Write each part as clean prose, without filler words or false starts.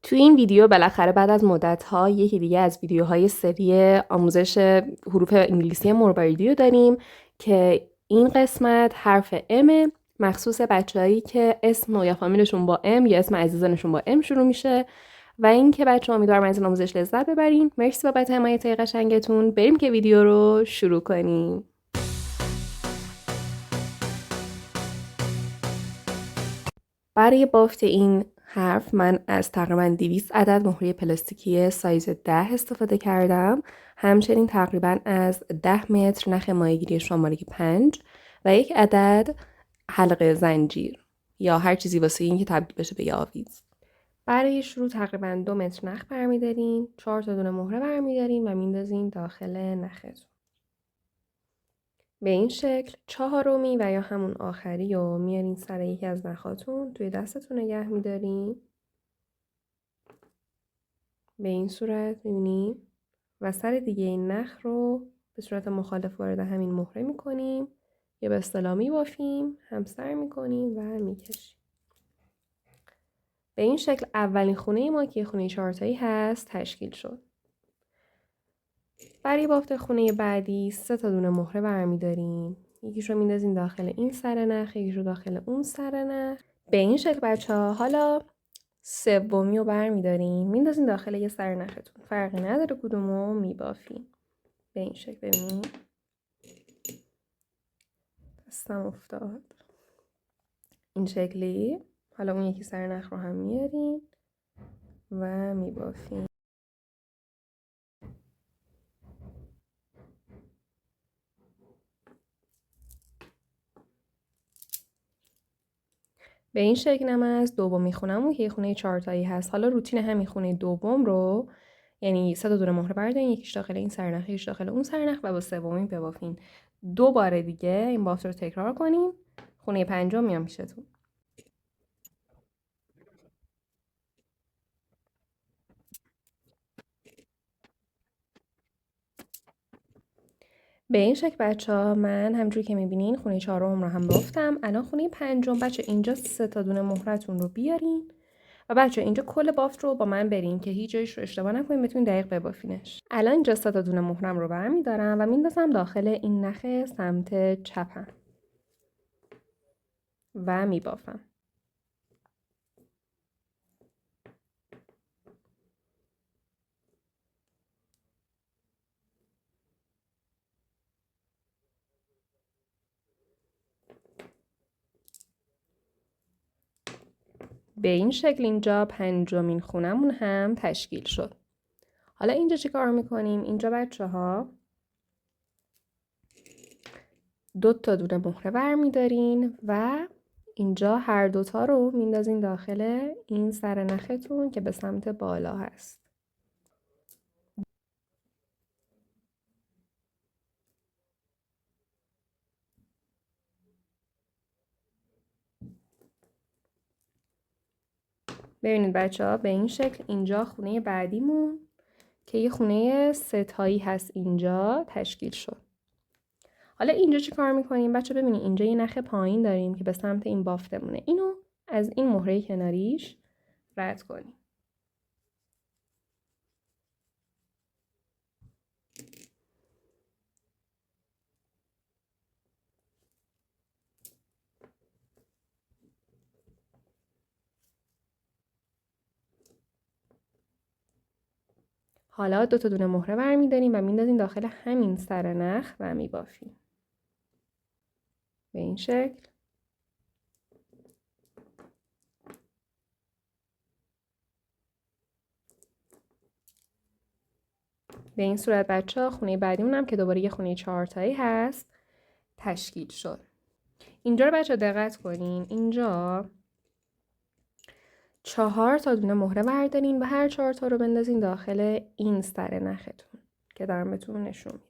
تو این ویدیو بالاخره بعد از مدت‌ها یکی دیگه از ویدیوهای سری آموزش حروف انگلیسی مورباریدی رو داریم که این قسمت حرف ام مخصوص بچه‌هایی که اسم یا فامیلشون با ام یا اسم عزیزانشون با ام شروع میشه و اینکه بچه‌ها امیدوارم از این آموزش لذت ببرین. مرسی بابت حمایت قشنگتون. بریم که ویدیو رو شروع کنیم. برای بافت این حرف من از تقریباً 200 عدد مهره پلاستیکی سایز 10 استفاده کردم. همچنین تقریباً از 10 متر نخ ماهیگیری شماره 5 و یک عدد حلقه زنجیر یا هر چیزی واسه این که تبدیل بشه به آویز. برای شروع تقریباً 2 متر نخ برمیدارین، 4 تا دونه مهره برمیدارین و میندازین داخل نختون. به این شکل چهارمی و یا همون آخری رو میارین سر یکی از نخاتون، توی دستتون نگه میدارین. به این صورت میبینیم و سر دیگه این نخ رو به صورت مخالف وارد همین مهره میکنیم یا به اصطلاح میبافیم، همسر میکنیم و میکشیم. به این شکل اولین خونه ما که خونه 4 تایی هست تشکیل شد. برای بافت خونه بعدی 3 تا دونه مهره برمیداریم. یکیش رو میندازیم داخل این سر نخ، یکیش رو داخل اون سر نخ. به این شکل بچه‌ها حالا سومی رو برمیداریم میندازیم داخل یه سر نختون. فرقی نداره کدومو میبافیم. به این شکل ببینید. دستم افتاد. این شکلی. حالا اون یکی سر نخ رو هم میاریم و میبافیم. به این شکل هم از دومی خونمون که یه خونه 4 تایی هست. حالا روتین همین خونه دوم رو یعنی 3 تا دونه مهره بردارین، یکیش داخل این سرنخ، یکیش داخل اون سرنخ و با سومی ببافین. 2 بار دیگه این بافت رو تکرار کنیم. خونه پنجم میام پیشتون. به این شکل بچه‌ها من همونجوری که می‌بینین خونه چهارم رو هم بافتم. الان خونه پنجم بچه اینجا 3 تا دونه مهرتون رو بیارین و بچه اینجا کل بافت رو با من برین که هیچ جایش رو اشتباه نکنین، بتونین دقیق ببافینش. الان اینجا 3 تا دونه مهرم رو برمی‌دارم و میندازم داخل این نخ سمت چپم و میبافم. به این شکل اینجا پنجمین خونمون هم تشکیل شد. حالا اینجا چی کار میکنیم؟ اینجا بچه‌ها 2 تا دونه مهره برمی‌دارین و اینجا هر دوتا رو میندازین داخل این سر نختون که به سمت بالا هست. ببینید بچه‌ها به این شکل اینجا خونه بعدیمون که یه خونه 3 تایی هست اینجا تشکیل شد. حالا اینجا چی کار میکنیم بچه؟ ببینید اینجا یه نخ پایین داریم که به سمت این بافتمونه. اینو از این مهره کناریش رد کنیم. حالا 2 تا دونه مهره برمی‌داریم و میندازیم داخل همین سر نخ و میبافیم. به این شکل. به این صورت بچه‌ها خونه بعدیمون هم که دوباره یه خونه 4 تایی هست تشکیل شد. اینجا رو بچه‌ها دقت کنین. اینجا 4 تا دونه مهره بردارین و هر 4 تا رو بندازین داخل این سر نختون که دارم بهتون نشون میدم.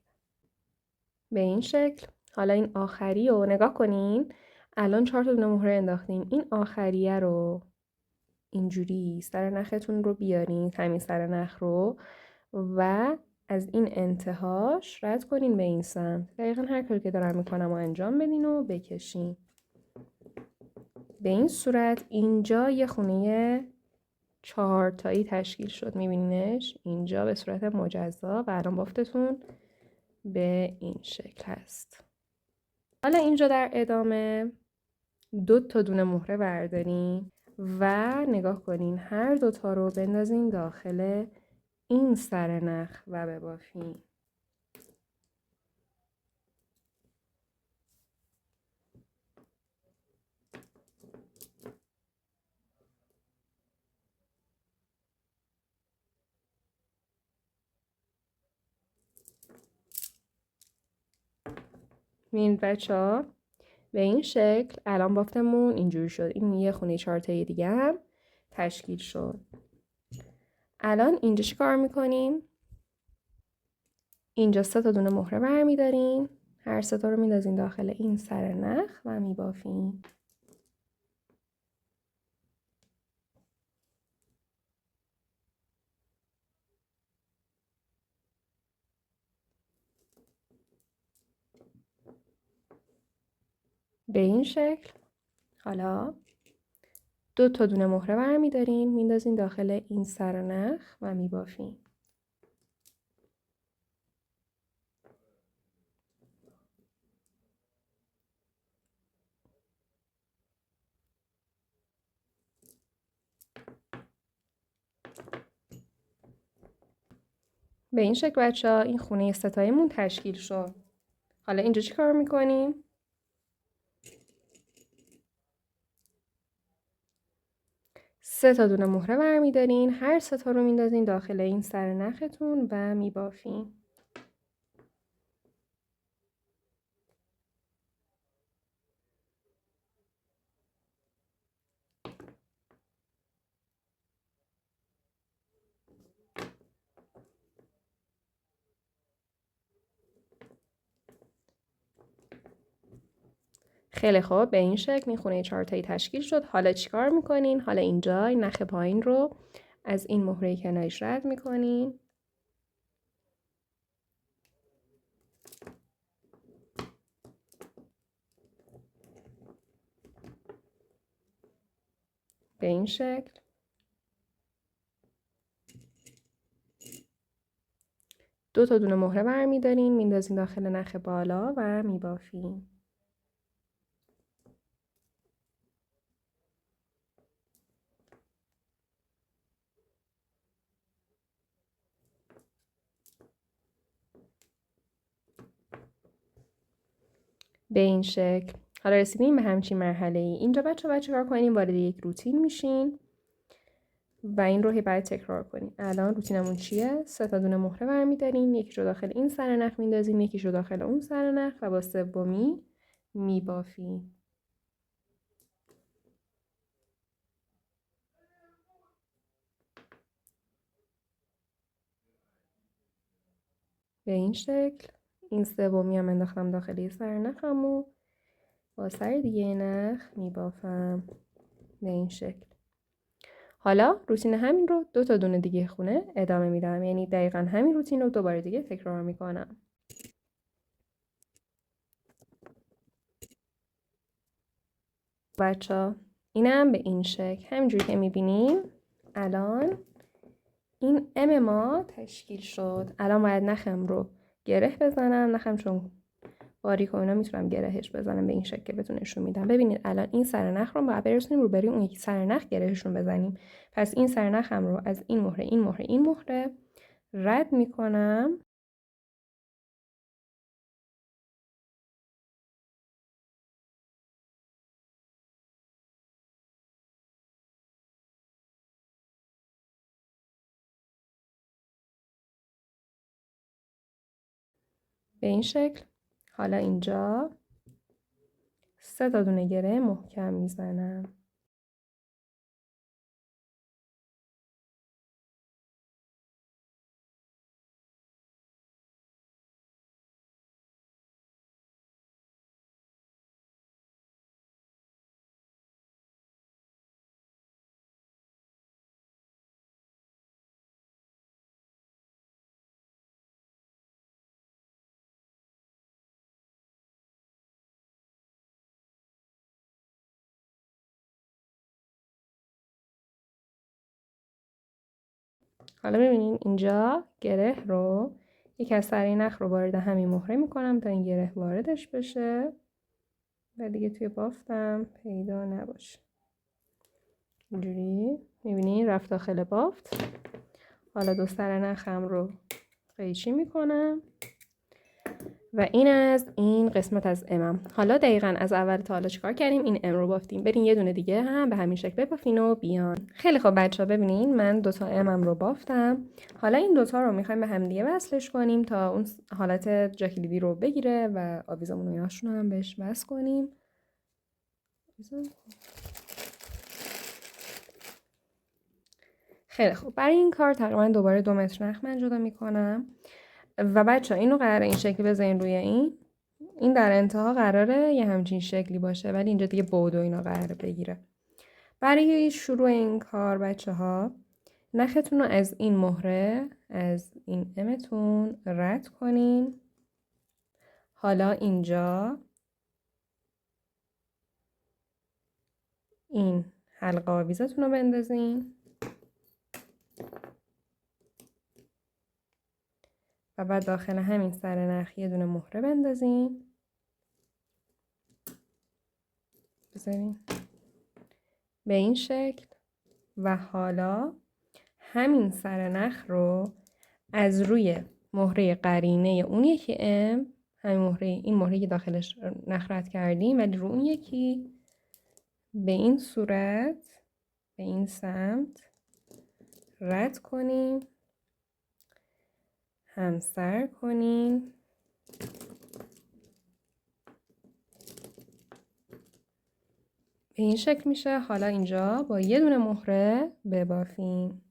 به این شکل. حالا این آخری رو نگاه کنین. الان 4 تا دونه مهره انداختین. این آخریه رو اینجوری سر نختون رو بیارین، همین سر نخ رو، و از این انتهاش رد کنین به این سمت. دقیقا هر کاری که دارم میکنم و انجام بدین و بکشین. به این صورت اینجا یه خونه 4 تایی تشکیل شد. میبینینش اینجا به صورت مجزا و الان بافتتون به این شکل هست. حالا اینجا در ادامه 2 تا دونه مهره بردارین و نگاه کنین هر دوتا رو بندازین داخل این سر نخ و ببافین. ببینید بچه‌ها به این شکل الان بافتمون اینجوری شد. این یه خونه 4 تایی دیگه هم تشکیل شد. الان اینجا چی کار میکنیم؟ اینجا 3 تا دونه مهره برمیدارین، هر 3 تا رو میندازین داخل این سر نخ و میبافین. به این شکل. حالا 2 تا دونه مهره برمیدارین، میندازین داخل این سر نخ و میبافین. به این شکل بچه‌ها این خونه 3 تاییمون تشکیل شد. حالا اینجا چی کار میکنیم؟ 3 تا دونه مهره برمیدارین، هر 3 تا رو میندازین داخل این سر نختون و میبافین. خیلی خوب، به این شکل این خونه 4 تایی تشکیل شد. حالا چیکار میکنین؟ حالا اینجا این نخ پایین رو از این مهره کنارش رد میکنین. به این شکل. 2 تا دونه مهره برمیدارین، میندازین داخل نخ بالا و میبافین. به این شکل. حالا رسیدیم به همچین مرحله ای. اینجا بچه کار کنیم؟ وارد یک روتین میشین و این رو بعد تکرار کنیم. الان روتینمون چیه؟ 3 تا دونه مهره برمیدارین، یکیش رو داخل این سر نخ میندازین، یکیش رو داخل اون سر نخ و با سومی میبافین. به این شکل. این سومی هم انداختم داخل سر نخم و با سر دیگه نخ میبافم. به این شکل. حالا روتین همین رو 2 تا دونه دیگه خونه ادامه میدم، یعنی دقیقا همین روتین رو دوباره دیگه تکرار میکنم. بچه اینم به این شکل همینجوری که میبینیم الان این ام ما تشکیل شد. الان باید نخم رو گره بزنم. نخم چون باریک و اینا میتونم گرهش بزنم به این شکل که بهتون نشون میدم. ببینید الان این سر نخ رو باید برسونیم رو بری اون یکی سر نخ گرهشون بزنیم. پس این سر نخم رو از این مهره رد میکنم. به این شکل. حالا اینجا 3 تا دونه گره محکم میزنم. حالا ببینین اینجا گره رو یک از سر این نخ رو وارد همین مهره میکنم تا این گره واردش بشه و دیگه توی بافتم پیدا نباشه. اینجوری میبینین رفت داخل بافت. حالا دو سر نخم رو قیچی میکنم و این از این قسمت از امم. حالا دقیقاً از اول تا حالا چیکار کردیم؟ این ام رو بافتیم. برین یه دونه دیگه هم به همین شکل ببافین و بیان. خیلی خب بچه‌ها ببینین من دوتا امم رو بافتم. حالا این دوتا رو میخوایم به هم دیگه وصلش کنیم تا اون حالت جاکلیدی رو بگیره و آویزمون و ایناشون هم بهش وصل کنیم. خیلی خب برای این کار تقریبا دوباره 2 متر نخ من جدا میکنم و بچه‌ها اینو قراره این شکلی بذارین روی این در انتها قراره یه همچین شکلی باشه ولی اینجا دیگه بود و اینا قراره بگیره. برای شروع این کار بچه‌ها نختون رو از این مهره از این امتون رد کنین. حالا اینجا این حلقه آویزتون رو بندازین و بعد داخل همین سر نخ یه دونه مهره بندازین. بذارین به این شکل و حالا همین سر نخ رو از روی مهره قرینه اون یکی ام، همین مهره این مهره که داخلش نخ رد کردیم ولی رو اون یکی به این صورت به این سمت رد کنیم، همسر کنیم به این شکل میشه. حالا اینجا با یه دونه مهره ببافیم.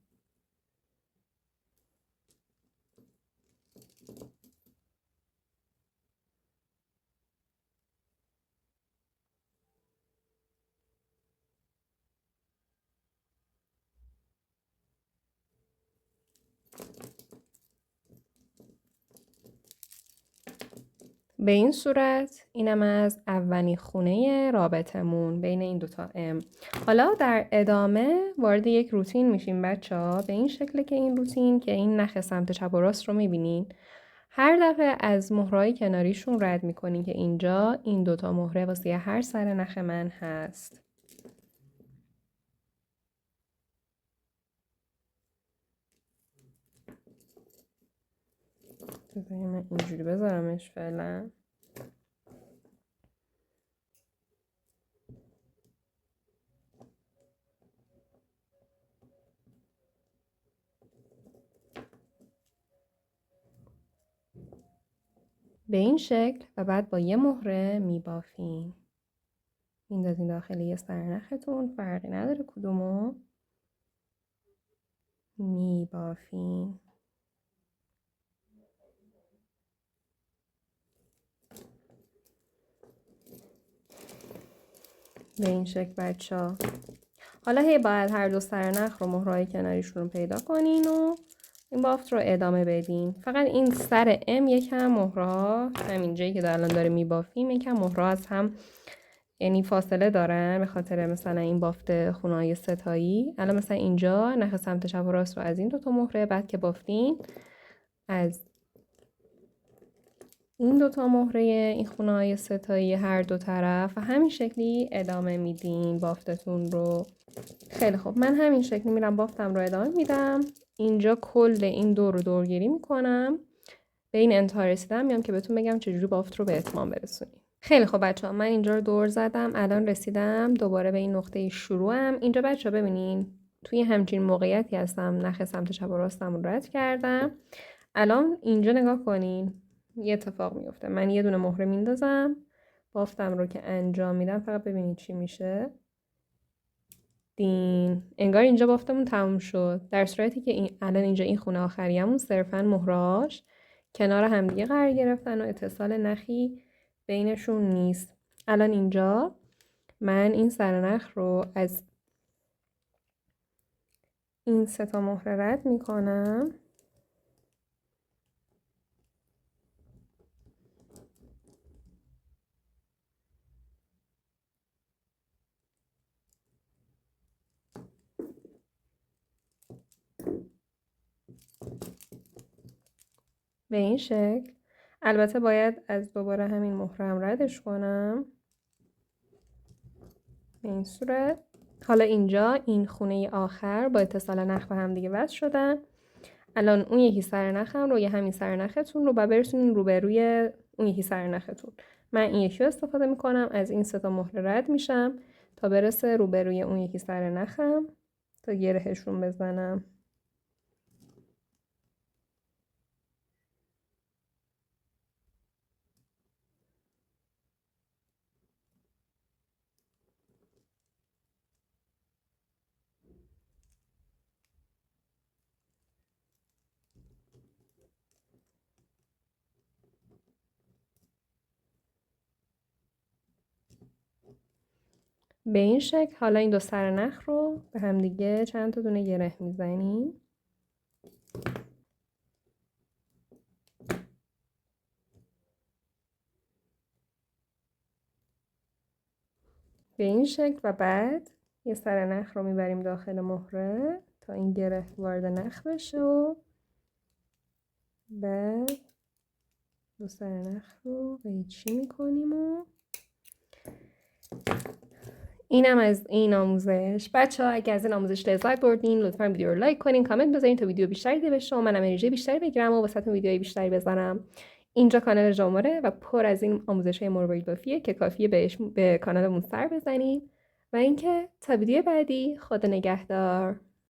به این صورت اینم از اولین خونه رابطمون بین این دوتا ام. حالا در ادامه وارد یک روتین میشیم بچه‌ها به این شکل که این روتین که این نخ سمت چپ و راست رو میبینین هر دفعه از مهرهای کناریشون رد میکنین که اینجا این دوتا مهره واسه هر سر نخ من هست. من اینجوری بذارمش فعلا. به این شکل و بعد با یه مهره میبافیم. میندازین داخل یه سرنختون فرقی نداره کدومو میبافیم. به این شکل بچه‌ها. حالا هی باید هر دو سرنخ رو مهرهای کناریشون رو پیدا کنین و این بافت رو ادامه بدین. فقط این سر ام یکم مهرها همین جایی که الان داره میبافیم یکم مهرها از هم یعنی فاصله دارن به خاطر مثلا این بافت خونه‌های ستایی. الان مثلا اینجا نخ سمت چپ و راست رو از این دوتا مهره بعد که بافتین از این دوتا مهره این خونه‌های ستایی هر دو طرف و همین شکلی ادامه میدین بافتتون رو. خیلی خوب من همین شکلی میرم بافتم رو ادامه میدم. اینجا کل این دور رو دورگیری میکنم. به این انتها رسیدم میام که بهتون بگم چجوری بافت رو به اتمام برسونیم. خیلی خب بچه‌ها من اینجا رو دور زدم. الان رسیدم دوباره به این نقطه شروعم. اینجا بچه‌ها ببینین توی همچین موقعیتی هستم نخ سمت چپ و راستم رو رد کردم. الان اینجا نگاه کنین یه اتفاق میفته. من یه دونه مهره میندازم بافتم رو که انجام میدم فقط ببینید چی میشه. دین انگار اینجا بافتمون تموم شد در صورتی که الان اینجا این خونه آخریمون صرفا مهرهاش کنار همدیگه قرار گرفتن و اتصال نخی بینشون نیست. الان اینجا من این سرنخ رو از این سه تا مهره رد میکنم به این شکل. البته باید از دوباره همین مهرم ردش کنم به این صورت. حالا اینجا این خونه آخر با اتصال نخ به هم دیگه وصل شدن. الان اون یکی سر نخم روی همین سر نختون رو برسونین روبروی اون یکی سر نختون. من این یکی رو استفاده میکنم، از این 3 تا مهره رد میشم تا برسه روبروی اون یکی سر نخم تا گرهشون بزنم. به این شکل. حالا این 2 سر نخ رو به هم دیگه چند تا دونه گره میزنیم. به این شکل و بعد یه سر نخ رو میبریم داخل مهره تا این گره وارد نخ بشه و بعد 2 سر نخ رو قیچی میکنیم و اینم از این آموزش. بچه‌ها اگه از این آموزش لذت بردین لطفاً ویدیو رو لایک کنین، کامنت بذارین تا ویدیو بیشتری دیده بشه و منم انرژی بیشتری بگیرم و واسهتون ویدیوهای بیشتری بزنم. اینجا کانال ژاموره و پر از این آموزش‌های مروارید بافیه که کافیه به کانالمون سر بزنید و اینکه تا ویدیو بعدی خدا نگهدار.